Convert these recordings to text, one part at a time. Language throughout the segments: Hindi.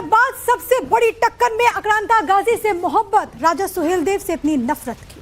और बाद सबसे बड़ी टक्कर में आक्रांता गाजी से मोहब्बत, राजा सुहेलदेव से अपनी नफरत की।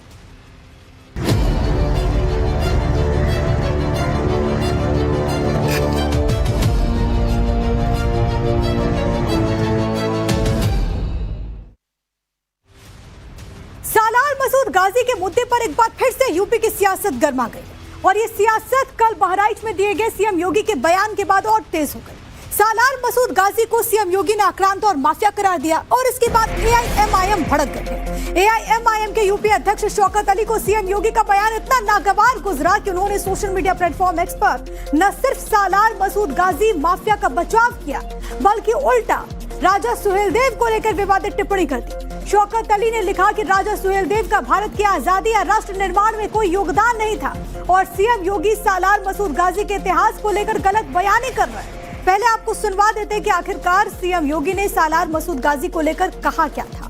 सालार मसूद गाजी के मुद्दे पर एक बार फिर से यूपी की सियासत गर्मा गई और ये सियासत कल बहराइच में दिए गए सीएम योगी के बयान के बाद और तेज हो गई। सालार मसूद गाजी को सीएम योगी ने आक्रांत और माफिया करार दिया और इसके बाद एआईएमआईएम भड़क गए। एआईएमआईएम के यूपी अध्यक्ष शौकत अली को सीएम योगी का बयान इतना नागवार गुजरा कि उन्होंने सोशल मीडिया प्लेटफॉर्म एक्स पर न सिर्फ सालार मसूद गाजी माफिया का बचाव किया बल्कि उल्टा राजा सुहेलदेव को लेकर विवादित टिप्पणी कर दी। शौकत अली ने लिखा कि राजा सुहेलदेव का भारत की आजादी या राष्ट्र निर्माण में कोई योगदान नहीं था और सीएम योगी सालार मसूद गाजी के इतिहास को लेकर गलत बयानी कर रहे हैं। पहले आपको सुनवा देते हैं कि आखिरकार सीएम योगी ने सालार मसूद गाजी को लेकर कहा क्या था।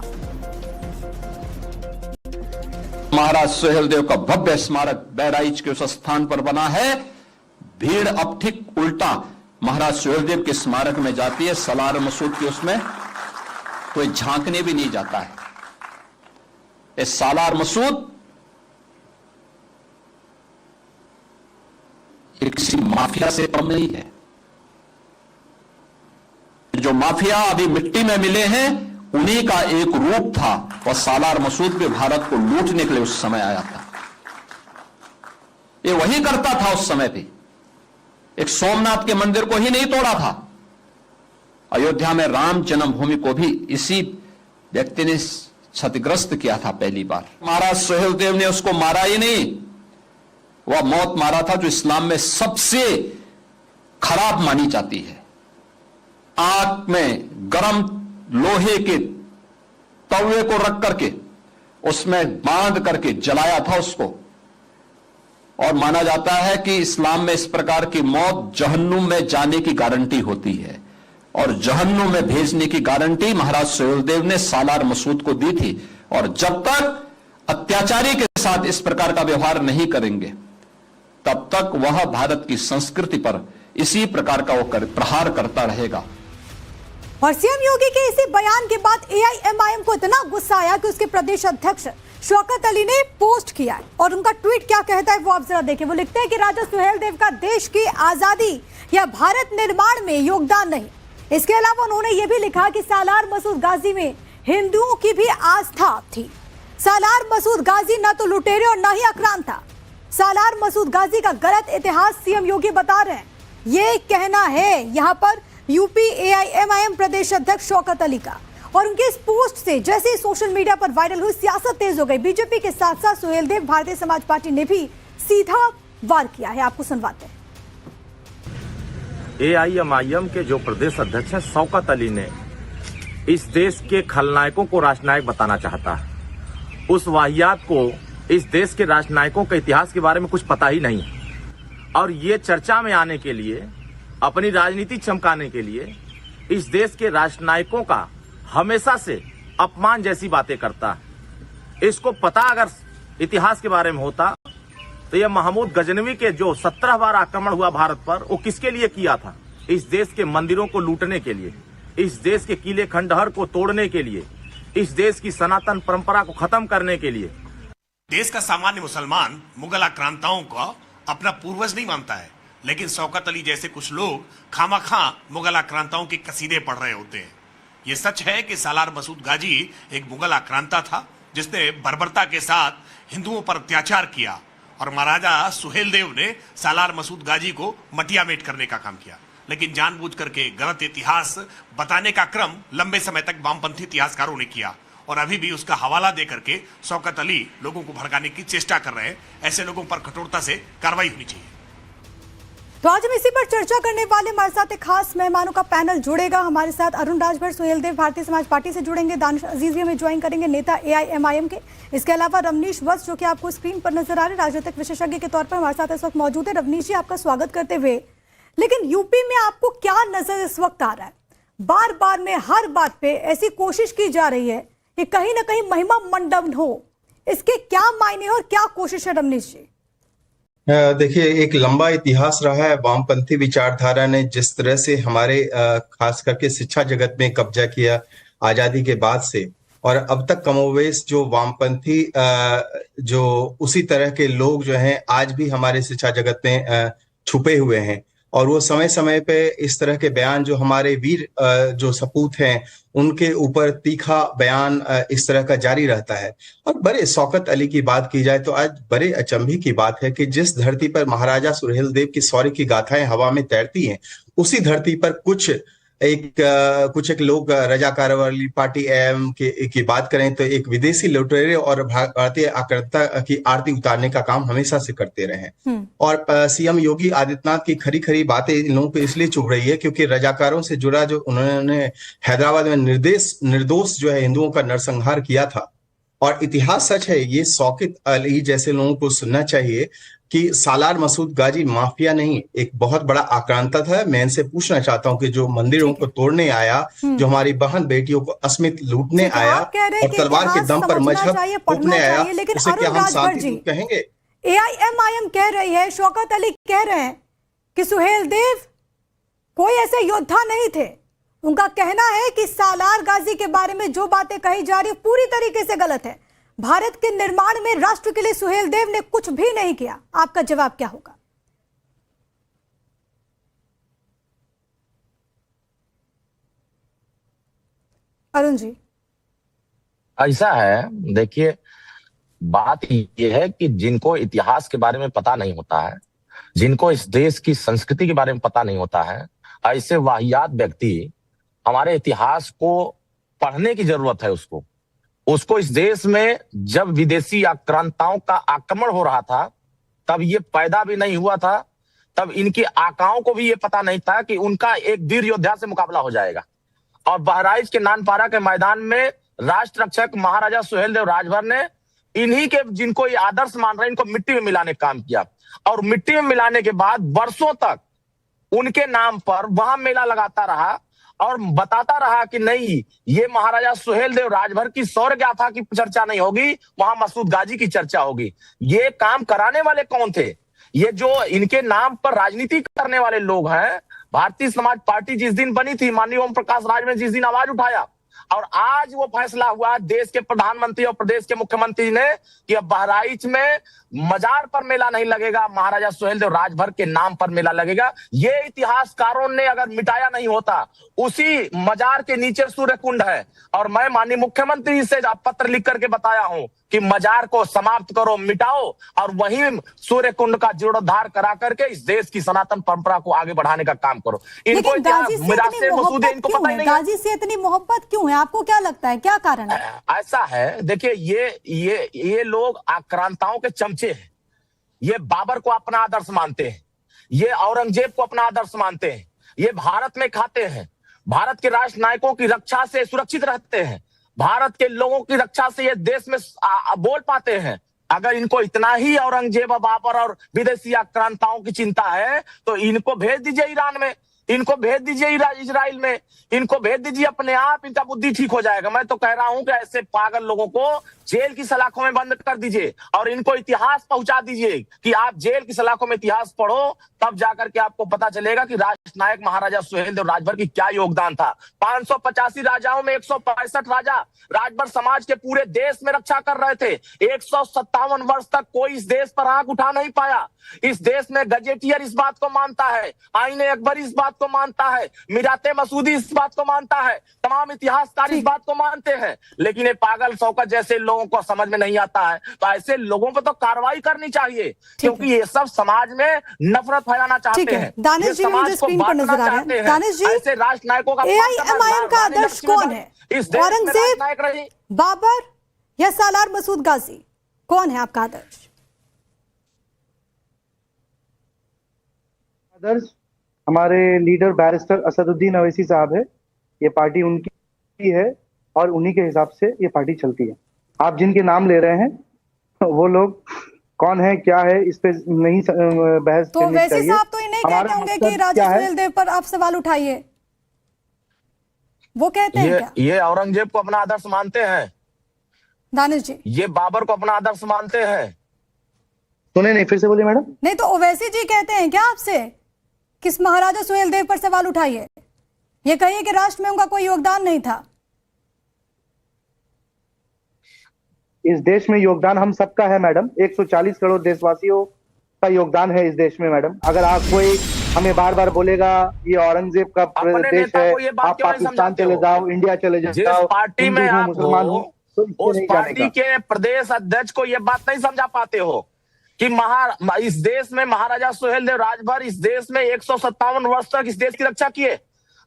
महाराज सुहेलदेव का भव्य स्मारक बहराइच के उस स्थान पर बना है। भीड़ अब ठीक उल्टा महाराज सुहेलदेव के स्मारक में जाती है, सालार मसूद की उसमें कोई झांकने भी नहीं जाता है। इस सालार मसूद किसी माफिया से कम नहीं है। जो माफिया अभी मिट्टी में मिले हैं उन्हीं का एक रूप था और सालार मसूद भी भारत को लूटने के लिए उस समय आया था। ये वही करता था उस समय भी। एक सोमनाथ के मंदिर को ही नहीं तोड़ा था, अयोध्या में राम जन्मभूमि को भी इसी व्यक्ति ने क्षतिग्रस्त किया था पहली बार। महाराज सुहेलदेव ने उसको मारा ही नहीं, वह मौत मारा था जो इस्लाम में सबसे खराब मानी जाती है। आग में गरम लोहे के तवे को रख करके उसमें बांध करके जलाया था उसको और माना जाता है कि इस्लाम में इस प्रकार की मौत जहन्नुम में जाने की गारंटी होती है और जहन्नुम में भेजने की गारंटी महाराज सुहेलदेव ने सालार मसूद को दी थी। और जब तक अत्याचारी के साथ इस प्रकार का व्यवहार नहीं करेंगे तब तक वह भारत की संस्कृति पर इसी प्रकार का वो प्रहार करता रहेगा। और सीएम योगी के इसी बयान के बाद एआईएमआईएम को इतना गुस्सा आया कि उसके प्रदेश अध्यक्ष शौकत अली ने पोस्ट किया है और उनका ट्वीट क्या कहता है वो आप जरा देखें। वो लिखते हैं कि राजा सुहेलदेव का देश की आजादी या भारत निर्माण में योगदान नहीं। इसके अलावा उन्होंने ये भी लिखा कि सालार मसूद गाजी में हिंदुओं की भी आस्था थी। सालार मसूद गाजी न तो लुटेरे और न ही आक्रांत था। सालार मसूद गाजी का गलत इतिहास सीएम योगी बता रहे हैं, ये कहना है यहाँ पर यूपी एआईएमआईएम प्रदेश अध्यक्ष शौकत अली का। और उनके इस पोस्ट से जैसे ही सोशल मीडिया पर वायरल हुई सियासत तेज हो गई। बीजेपी के साथ साथ सुहेलदेव भारतीय समाज पार्टी ने भी सीधा वार किया है, आपको सुनवाते हैं। एआईएमआईएम के जो प्रदेश अध्यक्ष हैं शौकत अली ने इस देश के खलनायकों को राष्ट्रनायक बताना चाहता है। उस वाहियात को इस देश के राष्ट्रनायकों के इतिहास के बारे में कुछ पता ही नहीं और ये चर्चा में आने के लिए, अपनी राजनीति चमकाने के लिए इस देश के राष्ट्रनायकों का हमेशा से अपमान जैसी बातें करता है। इसको पता अगर इतिहास के बारे में होता तो यह महमूद गजनवी के जो 17 बार आक्रमण हुआ भारत पर, वो किसके लिए किया था? इस देश के मंदिरों को लूटने के लिए, इस देश के किले खंडहर को तोड़ने के लिए, इस देश की सनातन परंपरा को खत्म करने के लिए। देश का सामान्य मुसलमान मुगल आक्रांताओं को अपना पूर्वज नहीं मानता है, लेकिन शौकत अली जैसे कुछ लोग खामाखा मुगल आक्रांताओं के कसीदे पढ़ रहे होते हैं। ये सच है कि सालार मसूद गाजी एक मुगल आक्रांता था जिसने बर्बरता के साथ हिंदुओं पर अत्याचार किया और महाराजा सुहेलदेव ने सालार मसूद गाजी को मटियामेट करने का काम किया। लेकिन जानबूझ करके गलत इतिहास बताने का क्रम लंबे समय तक वामपंथी इतिहासकारों ने किया और अभी भी उसका हवाला दे करके शौकत अली लोगों को भड़काने की चेष्टा कर रहे हैं। ऐसे लोगों पर कठोरता से कार्रवाई होनी चाहिए। तो आज हम इसी पर चर्चा करने वाले हमारे साथ एक खास मेहमानों का पैनल जुड़ेगा। हमारे साथ अरुण राजभर सुहेलदेव भारतीय समाज पार्टी से जुड़ेंगे, दानिश अजीज भी हमें ज्वाइन करेंगे, नेता एआईएमआईएम के। इसके अलावा रवनीश वत्स जो कि आपको स्क्रीन पर नजर आ रहे राजनीतिक विशेषज्ञ के तौर पर हमारे साथ इस वक्त मौजूद है। रवनीश जी, आपका स्वागत करते हुए, लेकिन यूपी में आपको क्या नजर इस वक्त आ रहा है? बार बार में हर बात पे ऐसी कोशिश की जा रही है कि कहीं ना कहीं महिमा मंडन हो, इसके क्या मायने और क्या कोशिश है रवनीश जी? देखिए, एक लंबा इतिहास रहा है। वामपंथी विचारधारा ने जिस तरह से हमारे खास करके शिक्षा जगत में कब्जा किया आजादी के बाद से, और अब तक कमोवेश जो वामपंथी जो उसी तरह के लोग जो हैं आज भी हमारे शिक्षा जगत में छुपे हुए हैं, और वो समय समय पे इस तरह के बयान जो हमारे वीर जो सपूत हैं उनके ऊपर तीखा बयान इस तरह का जारी रहता है। और बड़े शौकत अली की बात की जाए तो आज बड़े अचंभे की बात है कि जिस धरती पर महाराजा सुहेलदेव की शौर्य की गाथाएं हवा में तैरती हैं, उसी धरती पर कुछ एक लोग रजाकार वाली पार्टी एम की बात करें तो एक विदेशी लुटेरे और भारतीय आक्रांता की आरती उतारने का काम हमेशा से करते रहे हैं। और सीएम योगी आदित्यनाथ की खरी खरी बातें इन लोगों को इसलिए चुभ रही है क्योंकि रजाकारों से जुड़ा जो उन्होंने हैदराबाद में निर्दोष जो है हिंदुओं का नरसंहार किया था। और इतिहास सच है, ये शौकत अली जैसे लोगों को सुनना चाहिए कि सालार मसूद गाजी माफिया नहीं, एक बहुत बड़ा आक्रांता था। मैं इनसे पूछना चाहता हूँ कि जो मंदिरों को तोड़ने आया, जो हमारी बहन बेटियों को अस्मित लूटने आया और तलवार के दम पर मजहब थोपने आया, उसे क्या हम शांति कहेंगे? एआईएमआईएम कह रही है, शौकत अली कह रहे हैं कि सुहेलदेव कोई ऐसे योद्धा नहीं थे। उनका कहना है कि सालार गाजी के बारे में जो बातें कही जा रही पूरी तरीके से गलत है। भारत के निर्माण में राष्ट्र के लिए सुहेलदेव ने कुछ भी नहीं किया। आपका जवाब क्या होगा? अरुण जी, ऐसा है, देखिए बात ये है कि जिनको इतिहास के बारे में पता नहीं होता है, जिनको इस देश की संस्कृति के बारे में पता नहीं होता है, ऐसे वाहियात व्यक्ति हमारे इतिहास को पढ़ने की जरूरत है। उसको इस देश में जब विदेशी आक्रांताओं का आक्रमण हो रहा था तब ये पैदा भी नहीं हुआ था, तब इनकी आकाओं को भी ये पता नहीं था कि उनका एक वीर योद्धा से मुकाबला हो जाएगा। और बहराइच के नानपारा के मैदान में राष्ट्र रक्षक महाराजा सुहेलदेव राजभर ने इन्हीं के, जिनको ये आदर्श मान रहे हैं, इनको मिट्टी में मिलाने का काम किया। और मिट्टी में मिलाने के बाद वर्षों तक उनके नाम पर वहां मेला लगाता रहा और बताता रहा कि नहीं, ये महाराजा सुहेलदेव राजभर की शौर्य गाथा की चर्चा नहीं होगी, वहां मसूद गाजी की चर्चा होगी। ये काम कराने वाले कौन थे? ये जो इनके नाम पर राजनीति करने वाले लोग हैं। भारतीय समाज पार्टी जिस दिन बनी थी, माननीय ओम प्रकाश राज ने जिस दिन आवाज उठाया और आज वो फैसला हुआ देश के प्रधानमंत्री और प्रदेश के मुख्यमंत्री ने कि अब बहराइच में मजार पर मेला नहीं लगेगा, महाराजा सुहेलदेव राजभर के नाम पर मेला लगेगा। ये इतिहासकारों ने अगर मिटाया नहीं होता, उसी मजार के नीचे सूर्य कुंड है। और मैं माननीय मुख्यमंत्री से पत्र लिख करके बताया हूं कि मजार को समाप्त करो, मिटाओ और वहीं सूर्य कुंड का जीर्णोद्धार करा करके इस देश की सनातन परंपरा को आगे बढ़ाने का काम करो। इनको गाजी से इतनी मोहब्बत क्यों है? आपको क्या लगता है, क्या कारण है? ऐसा है, देखिए ये लोग आक्रांताओं के चमचे हैं। ये बाबर को अपना आदर्श मानते हैं, ये औरंगजेब को अपना आदर्श मानते हैं, ये भारत में खाते हैं, भारत के राष्ट्र नायकों की रक्षा से सुरक्षित रहते हैं, भारत के लोगों की रक्षा से ये देश में बोल पाते हैं। अगर इनको इतना ही औरंगजेब, बाबर और विदेशी आक्रांताओं की चिंता है तो इनको भेज दीजिए ईरान में, इनको भेज दीजिए इजराइल में, इनको भेज दीजिए, अपने आप इनका बुद्धि ठीक हो जाएगा। मैं तो कह रहा हूं कि ऐसे पागल लोगों को जेल की सलाखों में बंद कर दीजिए और इनको इतिहास पहुंचा दीजिए कि आप जेल की सलाखों में इतिहास पढ़ो, तब जाकर के आपको पता चलेगा कि राष्ट्र नायक महाराजा सुहेलदेव राजभर की क्या योगदान था। 585 राजाओं में 165 राजा राजभर समाज के पूरे देश में रक्षा कर रहे थे। 157 वर्ष तक कोई इस देश पर आंख उठा नहीं पाया। इस देश में गजेटियर इस बात को मानता है, आईने अकबर इस बात को मानता है, मिराते मसूदी इस बात को मानता है, तमाम इतिहासकार इस बात को मानते हैं। लेकिन ये पागल शौकत जैसे लोगों को समझ में नहीं आता है। तो ऐसे लोगों पर तो कार्रवाई करनी चाहिए, क्योंकि ये सब समाज में नफरत फैलाना चाहते हैं। दानिश जी मुझे स्क्रीन पर नजर आ रहे हैं। दानिश जी, ऐसे राष्ट्र नायकों का एआईएमआईएम का आदर्श कौन है? औरंगजेब, बाबर या सालार मसूद गाजी? कौन है आपका आदर्श? आदर्श हमारे लीडर बैरिस्टर असदुद्दीन अवैसी साहब है। ये पार्टी उनकी है और उन्हीं के हिसाब से ये पार्टी चलती है। आप जिनके नाम ले रहे हैं वो लोग कौन है, क्या है, इस पे नहीं बहस तो वैसे साहब तो ये नहीं कहते होंगे कि राजा सुहेलदेव पर आप सवाल उठाइए, वो कहते हैं क्या? ये औरंगजेब को अपना आदर्श मानते हैं दानिश जी, ये बाबर को अपना आदर्श मानते हैं। सुने नहीं, फिर से बोलिए मैडम। नहीं तो ओवैसी जी कहते हैं क्या आपसे किस महाराजा सुहेलदेव पर सवाल उठाइए, ये कहिए कि राष्ट्र में उनका कोई योगदान नहीं था। इस देश में योगदान हम सबका है मैडम, 140 करोड़ देशवासियों का योगदान है इस देश में मैडम। अगर आप कोई हमें बार बार बोलेगा ये औरंगजेब का देश है, आप पाकिस्तान चले जाओ, इंडिया चले जाओ, जिस पार्टी में आप मुसलमान हो, हो, तो उस पार्टी के प्रदेश अध्यक्ष को ये बात नहीं समझा पाते हो कि इस देश में महाराजा सुहेलदेव राजभर इस देश में 157 वर्ष तक इस देश की रक्षा किए।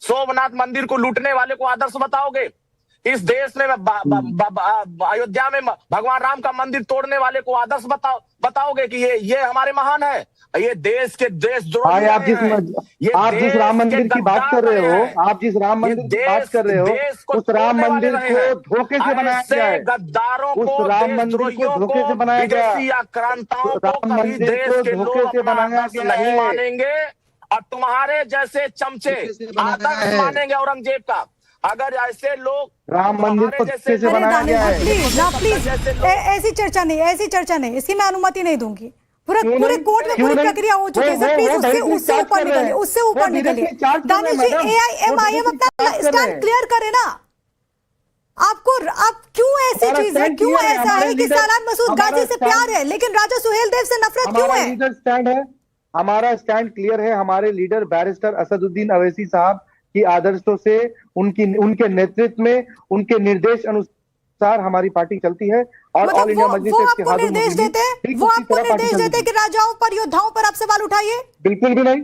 सोमनाथ मंदिर को लूटने वाले को आदर्श बताओगे? इस देश में अयोध्या में भगवान राम का मंदिर तोड़ने वाले को आदर्श बताओगे कि ये हमारे महान है? ये देश के देशद्रोही आप जिस राम मंदिर की बात कर रहे हो, आप जिस राम मंदिर की बात कर रहे हो, उस राम मंदिर को धोखे से बनाया गया है। गद्दारों उस को, राम मंदिर को धोखे से बनाया गया है। आक्रांताओं को राम कभी मंदिर देश को के धोखे लोग से अपना बनाया आदर्श गया नहीं है। मानेंगे और तुम्हारे जैसे चमचे आदर्श मानेंगे औरंगजेब का। अगर ऐसे लोग राम मंदिर को धोखे से बनाया गया है। प्लीज ऐसी चर्चा नहीं, इसकी मैं अनुमति नहीं दूंगी। पूरे कोर्ट में पूरी प्रक्रिया हो चुकी है सर, प्लीज उससे ऊपर निकलिए, उससे ऊपर निकलिए। दानिश जी, AIMIM अपना स्टैंड क्लियर करे ना। आप क्यों ऐसी चीज है, क्यों ऐसा है कि सालार मसूद गाजी से प्यार है लेकिन राजा सुहेलदेव से नफरत क्यों है? लीडर स्टैंड है, हमारा स्टैंड क्लियर है। हमारे लीडर बैरिस्टर असदुद्दीन अवैसी साहब की आदर्शों से, उनके नेतृत्व में, उनके निर्देश अनुसार हमारी पार्टी चलती है। और ऑल इंडिया मजलिस वो आपको निर्देश देते कि राजाओं पर, योद्धाओं पर आप सवाल उठाइए? बिल्कुल भी नहीं,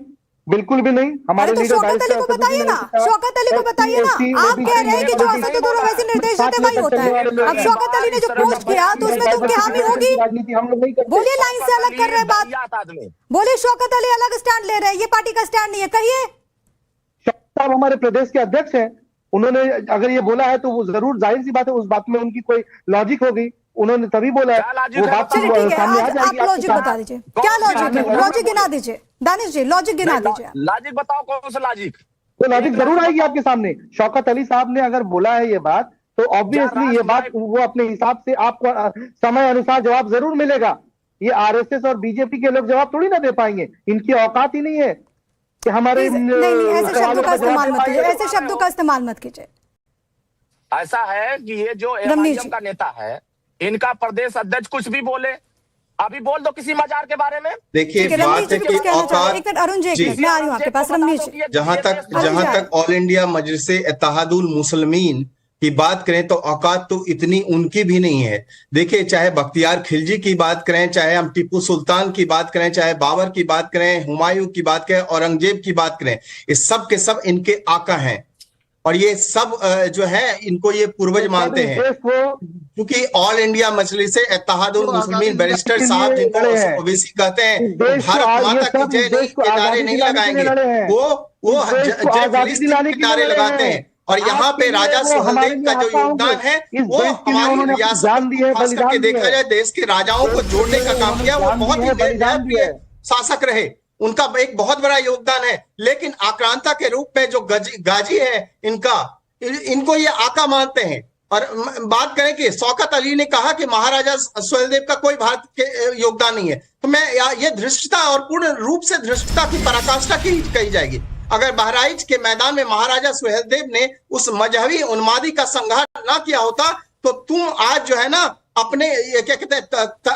बिल्कुल भी नहीं। हमारे तो शौकत अली को बताइए ना, शौकत अली को बताइए ना। आप कह रहे हैं कि जो असदुद्दीन ओवैसी निर्देश देते वही होता है। अब शौकत अली ने जो पोस्ट किया तो उसमें तो उनकी हामी होगी। बोलिए, लाइन से अलग कर रहे हैं बात, बोलिए। शौकत अली अलग स्टैंड ले रहे हैं, ये पार्टी का स्टैंड नहीं है, कहिए। साहब हमारे प्रदेश के अध्यक्ष हैं, उन्होंने अगर ये बोला है तो वो जरूर, जाहिर सी बात है, उस बात में उनकी कोई लॉजिक होगी, उन्होंने तभी बोला है। वो बात चलिए ठीक है, सामने आ आप जाएगी। लॉजिक बता दीजिए, क्या लॉजिक है? लॉजिक गिना दीजिए दानिश जी, लॉजिक गिना दीजिए। लॉजिक बताओ, कौन सा लॉजिक? तो लॉजिक जरूर आएगी आपके सामने। शौकत अली साहब ने अगर बोला है ये बात, तो ऑब्वियसली ये बात वो अपने हिसाब से आपको समय अनुसार जवाब जरूर मिलेगा। ये आरएसएस और बीजेपी के लोग जवाब थोड़ी ना दे पाएंगे, इनकी औकात ही नहीं है कि हमारे नहीं, ऐसे शब्दों का इस्तेमाल मत कीजिए, ऐसे शब्दों का इस्तेमाल मत कीजिए। ऐसा है कि ये जो एमआईएम का नेता है, इनका प्रदेश अध्यक्ष कुछ भी बोले, अभी बोल दो किसी मजार के बारे में। देखिए, बात है कि औकात, अरुण जी, मैं आ रही हूँ आपके पास। रमनीश जी, जहां तक ऑल इंडिया मजलिस इत्तेहादुल मुस्लिमीन की बात करें तो औकात तो इतनी उनकी भी नहीं है। देखिए, चाहे बख्तियार खिलजी की बात करें, चाहे हम टीपू सुल्तान की बात करें, चाहे बाबर की बात करें, हुमायूं की बात करें, औरंगजेब की बात करें, इस सब के सब इनके आका हैं और ये सब जो है इनको ये पूर्वज मानते हैं। क्योंकि ऑल इंडिया मजलिस इत्तेहादुल मुस्लिमीन बैरिस्टर साहब, जिनको ओवैसी कहते हैं, भारत माता की जय नहीं के नारे नहीं लगाएंगे, वो जय फिलिस्तीन के नारे लगाते हैं। और यहाँ पे राजा सुहेलदेव का जो योगदान है वो हमारी रियासत, खास करके देखा जाए देश के राजाओं को जोड़ने का काम किया, वो बहुत ही निर्दयी शासक रहे, उनका एक बहुत बड़ा योगदान है। लेकिन आक्रांता के रूप में जो गाजी है इनको ये आका मानते हैं। और बात करें कि शौकत अली ने कहा कि महाराजा सुहेलदेव का कोई भारत के योगदान नहीं है, तो मैं ये धृष्टता और पूर्ण रूप से धृष्टता की पराकाष्ठा कही जाएगी। अगर बहराइच के मैदान में महाराजा सुहेलदेव ने उस मजहबी उन्मादी का संहार ना किया होता तो तुम आज जो है ना अपने क्या कहते हैं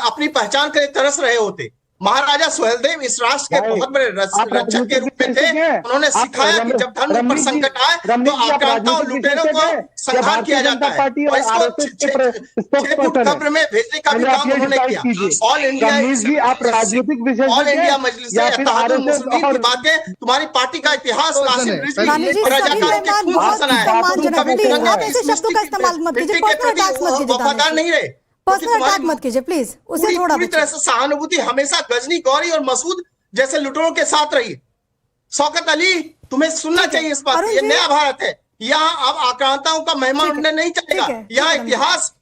अपनी पहचान के लिए तरस रहे होते। महाराजा सुहेलदेव इस राष्ट्र के बहुत बड़े रक्षक के रूप में थे। उन्होंने सिखाया कि जब धर्म पर संकट आए तो आक्रांताओं और लुटेरों को संहार किया जाता है और इसको कब्र में भेजने का भी काम उन्होंने किया। ऑल इंडिया मजलिस इत्तेहादुल मुस्लिमीन की बातें, तुम्हारी पार्टी का इतिहास कासिम रिजवी और रजाकारों के खून से सना है, तुम कभी वफादार नहीं रहे। पर्सनल अटैक मत कीजिए प्लीज, उसे थोड़ा पूरी तरह से सहानुभूति हमेशा गजनी, गौरी और मसूद जैसे लुटेरों के साथ रही। शौकत अली, तुम्हें सुनना चाहिए इस बात। ये नया भारत है, यहाँ अब आक्रांताओं का महिमा उठने नहीं चलेगा। यहाँ इतिहास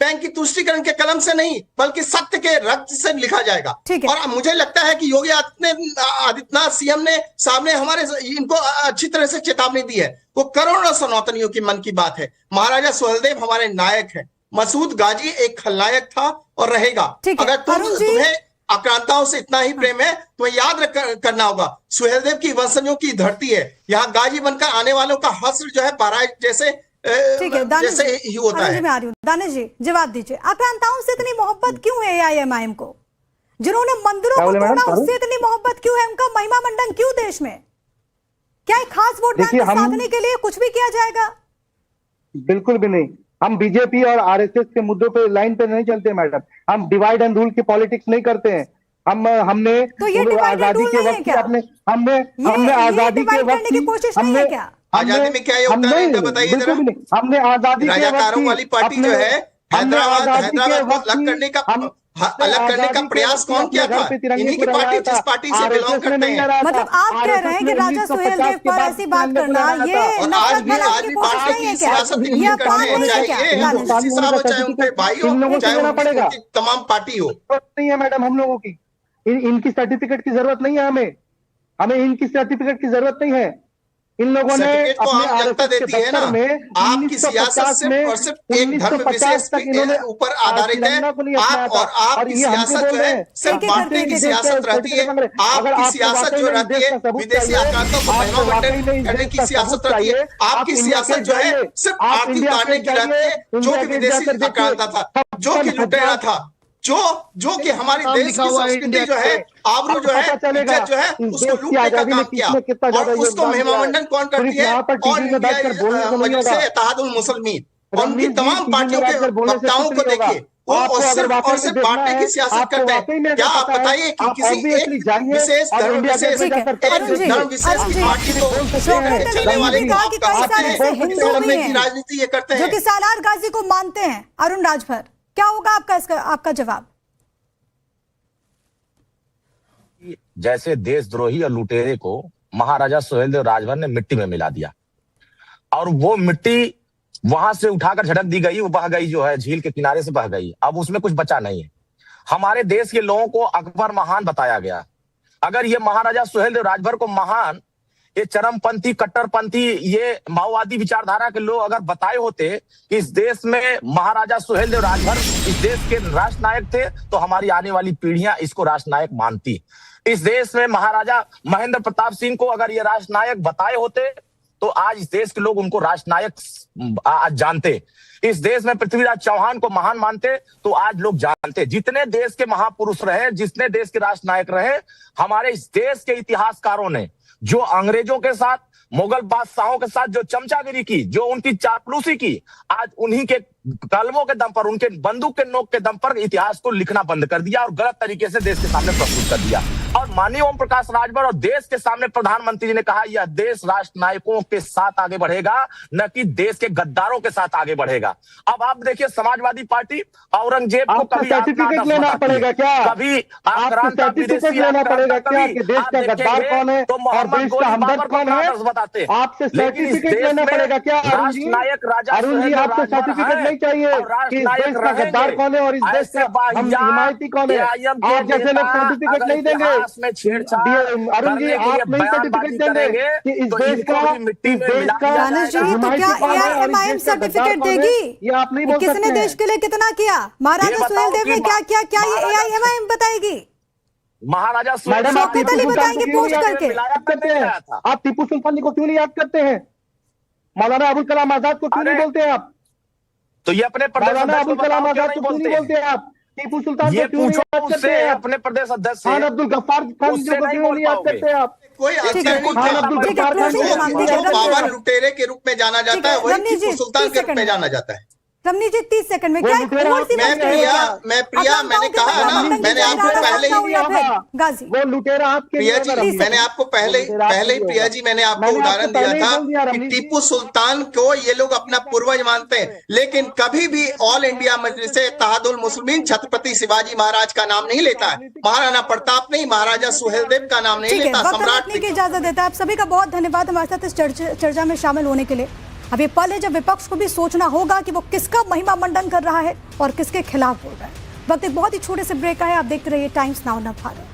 बैंक की तुष्टीकरण के कलम से नहीं बल्कि सत्य के रक्त से लिखा जाएगा। और मुझे लगता है कि योगी आदित्यनाथ सीएम साहब ने हमारे इनको अच्छी तरह से चेतावनी दी है। वो करोड़ों सनातनियों की मन की बात है। महाराजा सुहेलदेव हमारे नायक है, मसूद गाजी एक खलनायक था और रहेगा। अगर तुम्हें आक्रांताओं से इतना ही प्रेम है तो याद करना होगा, सुहेलदेव की वंशजों की धरती है, यहाँ गाजी बनकर आने वालों का हश्र जो है बहराइच जैसे ठीक है, दानिश जैसे ही होता है। मैं आ रही हूँ, दानिश जी जवाब दीजिए, आक्रांताओं से इतनी मोहब्बत क्यों है AIMIM को? जिन्होंने मंदिरों को तोड़ा उससे इतनी मोहब्बत क्यों है? उनका महिमा मंडन क्यों देश में? क्या एक खास वोट बैंक साधने के लिए कुछ भी किया जाएगा? बिल्कुल भी नहीं। हम बीजेपी और आरएसएस के मुद्दों पे लाइन पे नहीं चलते मैडम। हम डिवाइड एंड रूल की पॉलिटिक्स नहीं करते हैं। हमने तो ये आजादी के वक्त हमने आजादी के वक्त आजादी में क्या योगदान है बताइए जरा। हमने आजादी के राजाकारों वाली पार्टी जो है हैदराबाद को अलग करने का प्रयास कौन किया था? इन्हीं की पार्टी, जिस पार्टी से बिलोंग करते हैं। मतलब आप कह रहे हैं कि राजा सुहेलदेव पर ऐसी बात करना ये आज भी पार्टी की सियासत नहीं करते हैं, चाहे साहब चाहे उनके भाई हो, चाहे तमाम पार्टी हो। नहीं है मैडम हम लोगों की, इनकी सर्टिफिकेट की जरूरत नहीं है। हमें इनकी सर्टिफिकेट की जरूरत नहीं है। इन लोगों ने आम जनता देती है ना, आपकी सियासत सिर्फ और सिर्फ एक धर्म विशेष के ऊपर आधारित है। आप और आपकी सियासत जो है सिर्फ बांटने की सियासत रहती है। आपकी सियासत जो रहती है विदेशी आक्रांतों को महिमा मंडन करने की सियासत रहती है। आपकी सियासत जो है सिर्फ आर्थिक उतारने की रहती है, जो कि विदेशी आक्रांता था, जो कि लुटेरा था, जो कि हमारे देश की संस्कृति जो है, आबरू जो है, इज्जत जो है, उसको लूटने का काम किया। और उसको महिमा मंडन कौन करती है? ऑल इंडिया मजलिस इत्तेहादुल मुस्लिमीन और उनकी तमाम पार्टियों के वक्ताओं को देखिए, वो सिर्फ और सिर्फ बांटने की सियासत करते हैं। क्या आप बताइए कि किसी एक विशेष धर्म विशेष की पार्टी को चलने वाले की राजनीति ये करते हैं जो कि सालार गाजी को मानते हैं? अरुण राजभर, क्या होगा आपका जवाब? जैसे देशद्रोही और लुटेरे को महाराजा सुहेलदेव राजभर ने मिट्टी में मिला दिया और वो मिट्टी वहां से उठाकर झटक दी गई, वो बह गई, जो है झील के किनारे से बह गई। अब उसमें कुछ बचा नहीं है। हमारे देश के लोगों को अकबर महान बताया गया। अगर ये महाराजा सुहेलदेव राजभर को महान, ये चरमपंथी, कट्टरपंथी, ये माओवादी विचारधारा के लोग अगर बताए होते कि इस देश में महाराजा सुहेलदेव राजभर इस देश के राष्ट्रनायक थे, तो हमारी आने वाली पीढ़ियां इसको राष्ट्रनायक मानती। इस देश में महाराजा महेंद्र प्रताप सिंह को अगर ये राष्ट्रनायक बताए होते, तो आज इस देश के लोग उनको राष्ट्रनायक आज जानते। इस देश में पृथ्वीराज चौहान को महान मानते, तो आज लोग जानते। जितने देश के महापुरुष रहे, जितने देश के राष्ट्रनायक रहे, हमारे इस देश के इतिहासकारों ने जो अंग्रेजों के साथ, मुगल बादशाहों के साथ जो चमचागिरी की, जो उनकी चापलूसी की, आज उन्हीं के कलमों के दम पर, उनके बंदूक के नोक के दम पर इतिहास को लिखना बंद कर दिया और गलत तरीके से देश के सामने प्रस्तुत कर दिया। और माननीय ओम प्रकाश राजभर और देश के सामने प्रधानमंत्री जी ने कहा, यह देश राष्ट्रनायकों के साथ आगे बढ़ेगा, न कि देश के गद्दारों के साथ आगे बढ़ेगा। अब आप देखिए, समाजवादी पार्टी औरंगजेब को कभी सर्टिफिकेट लेना पड़ेगा क्या? कभी सर्टिफिकेट लेना पड़ेगा क्या कि देश का गद्दार कौन है और देश का हमदर्द कौन है? बताते आपसे सर्टिफिकेट लेना पड़ेगा क्या? राष्ट्रनायक राजा अरुण जी, आपसे सर्टिफिकेट नहीं चाहिए कि इस देश का गद्दार कौन है और इस देश का हिमायती कौन है? आप जैसे लोग सर्टिफिकेट नहीं देंगे। अरुण जी, आप नहीं सर्टिफिकेट देंगे कि इस देश का AIMIM सर्टिफिकेट देगी? ये आप नहीं बोल सकते। किसने देश के लिए कितना किया? महाराजा सुहेलदेव ने क्या किया? क्या ये AIMIM बताएगी? महाराजा मैडम, आप टीपू सुल्तान को पोस्ट करके याद करते हैं? आप टीपू सुल्तान को क्यों नहीं याद करते हैं? मौलाना अबुल कलाम आजाद को क्यों नहीं बोलते हैं आप? तो ये अपने मौलाना अबुल कलाम आजाद को क्यों नहीं बोलते हैं आप? टीपू सुल्तान को क्यों नहीं याद करते हैं? अपने प्रदेश अध्यक्ष खान अब्दुल गफ्फार खान जी को क्यों नहीं याद करते हैं आप? कोई खान अब्दुल गफ्फार खान जो पावन लुटेरे के रूप में जाना जाता है, वही टीपू सुल्तान के रूप में जाना जाता है। रमनी जी 30 सेकंड में क्या मैंने कहा ना, मैंने आपको पहले गाजी वो लुटेरा आपके प्रिया जी, मैंने आपको पहले ही प्रिया जी, मैंने आपको उदाहरण दिया था कि टीपू सुल्तान को ये लोग अपना पूर्वज मानते हैं, लेकिन कभी भी ऑल इंडिया मजलिस इत्तेहादुल मुस्लिमीन छत्रपति शिवाजी महाराज का नाम नहीं लेता है, महाराणा प्रताप नहीं, महाराजा सुहेलदेव का नाम नहीं लेता, सम्राट की इजाजत देता है। आप सभी का बहुत धन्यवाद हमारे साथ इस चर्चा में शामिल होने के लिए। अब ये पल है जब विपक्ष को भी सोचना होगा कि वो किसका महिमा मंडन कर रहा है और किसके खिलाफ बोल रहा है। वक्त एक बहुत ही छोटे से ब्रेक का है। आप देखते रहिए टाइम्स नाउ भारत।